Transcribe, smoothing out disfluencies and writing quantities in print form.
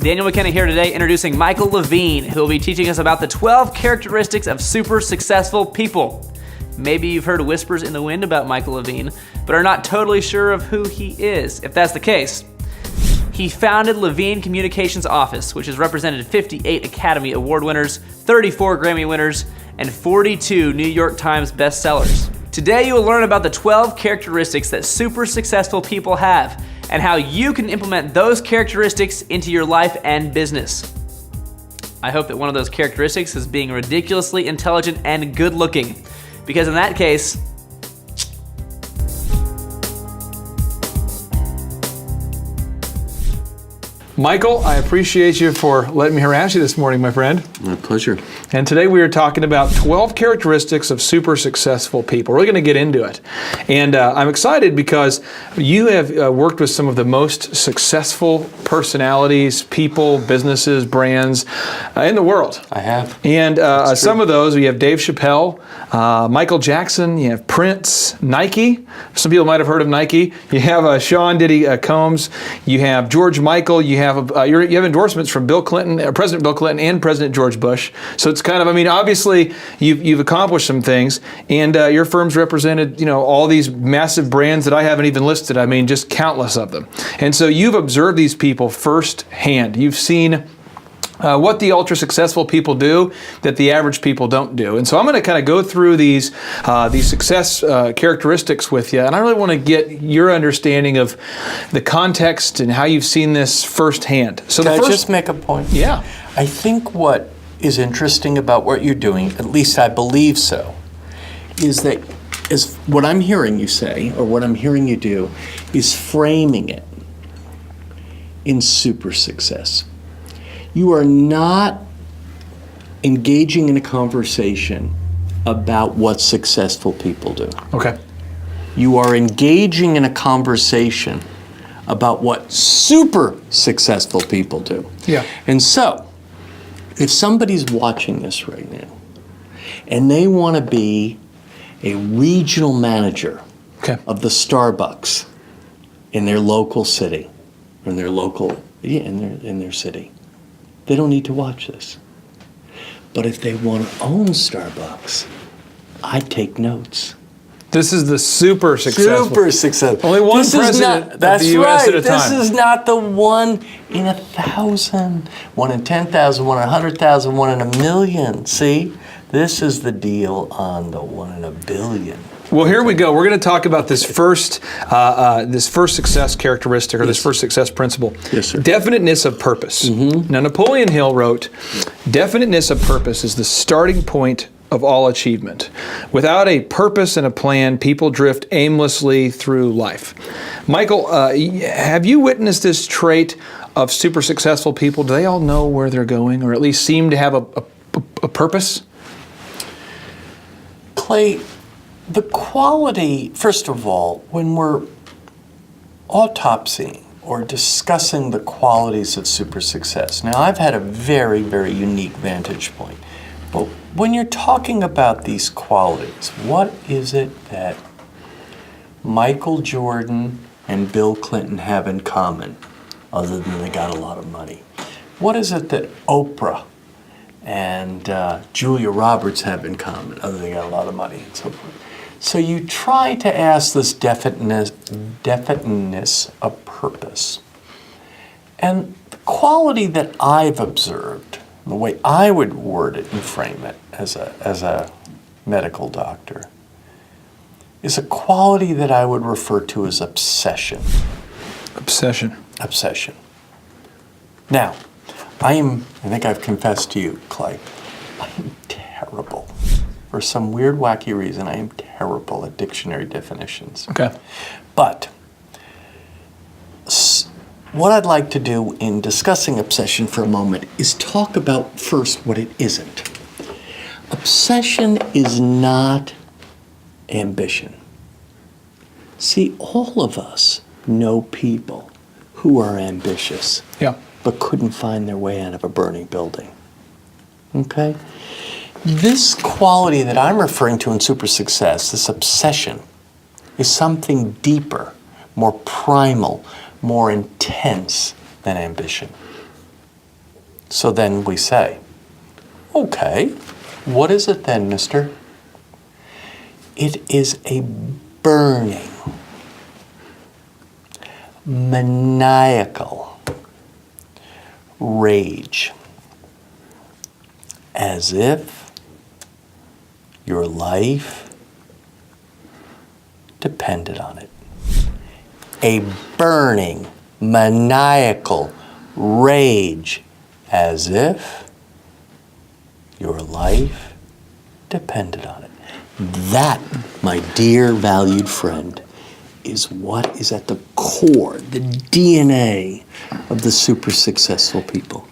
Daniel McKenna here today introducing Michael Levine, who will be teaching us about the 12 characteristics of super successful people. Maybe you've heard whispers in the wind about Michael Levine, but are not totally sure of who he is. If that's the case, he founded Levine Communications Office, which has represented 58 Academy Award winners, 34 Grammy winners, and 42 New York Times bestsellers. Today you will learn about the 12 characteristics that super successful people have and how you can implement those characteristics into your life and business. I hope that one of those characteristics is being ridiculously intelligent and good looking, because in that case, Michael, I appreciate you for letting me harass you this morning, my friend. My pleasure. And today we are talking about 12 characteristics of super successful people. We're really going to get into it. And I'm excited because you have worked with some of the most successful personalities, people, businesses, brands in the world. I have. And some of those, we have Dave Chappelle, Michael Jackson, you have Prince, Nike. Some people might have heard of Nike. You have Sean Diddy Combs. You have George Michael. You have endorsements from Bill Clinton, President Bill Clinton, and President George Bush. So it's kind of, obviously you've accomplished some things, and your firm's represented, all these massive brands that I haven't even listed. Just countless of them. And so you've observed these people firsthand. You've seen what the ultra successful people do that the average people don't do. And so I'm going to kind of go through these success characteristics with you, and I really want to get your understanding of the context and how you've seen this firsthand. So Can I just make a point? Yeah. I think what is interesting about what you're doing, at least I believe so, is what I'm hearing you say, or what I'm hearing you do, is framing it in super success. You are not engaging in a conversation about what successful people do. Okay. You are engaging in a conversation about what super successful people do. Yeah. And so, if somebody's watching this right now, and they want to be a regional manager of the Starbucks in their local city, or in their city, they don't need to watch this. But if they want to own Starbucks, I take notes. This is the super successful. Super successful. Only one president of the U.S. at a time. This is not the one in 1,000, one in 10,000, one in 100,000, one in 1,000,000. See? This is the deal on the one in 1,000,000,000. Well, here we go. We're going to talk about this first success characteristic, or this first success principle. Yes, sir. Definiteness of purpose. Mm-hmm. Now, Napoleon Hill wrote, "Definiteness of purpose is the starting point of all achievement. Without a purpose and a plan, people drift aimlessly through life." Michael, have you witnessed this trait of super successful people? Do they all know where they're going, or at least seem to have a purpose? Clay, the quality, first of all, when we're autopsying or discussing the qualities of super success, now I've had a very, very unique vantage point, but when you're talking about these qualities, what is it that Michael Jordan and Bill Clinton have in common, other than they got a lot of money? What is it that Oprah and Julia Roberts have in common, other than they got a lot of money and so forth? So you try to ask this definiteness of purpose. And the quality that I've observed, the way I would word it and frame it as a medical doctor, is a quality that I would refer to as obsession. Obsession. Obsession. Now, I think I've confessed to you, Clay, I am terrible. For some weird, wacky reason, I am terrible at dictionary definitions. Okay. But what I'd like to do in discussing obsession for a moment is talk about first what it isn't. Obsession is not ambition. See, all of us know people who are ambitious, but couldn't find their way out of a burning building. Okay? This quality that I'm referring to in super success, this obsession, is something deeper, more primal, more intense than ambition. So then we say, okay, what is it then, mister? It is a burning, maniacal rage, as if your life depended on it. A burning, maniacal rage, as if your life depended on it. That, my dear valued friend, is what is at the core, the DNA of the super successful people.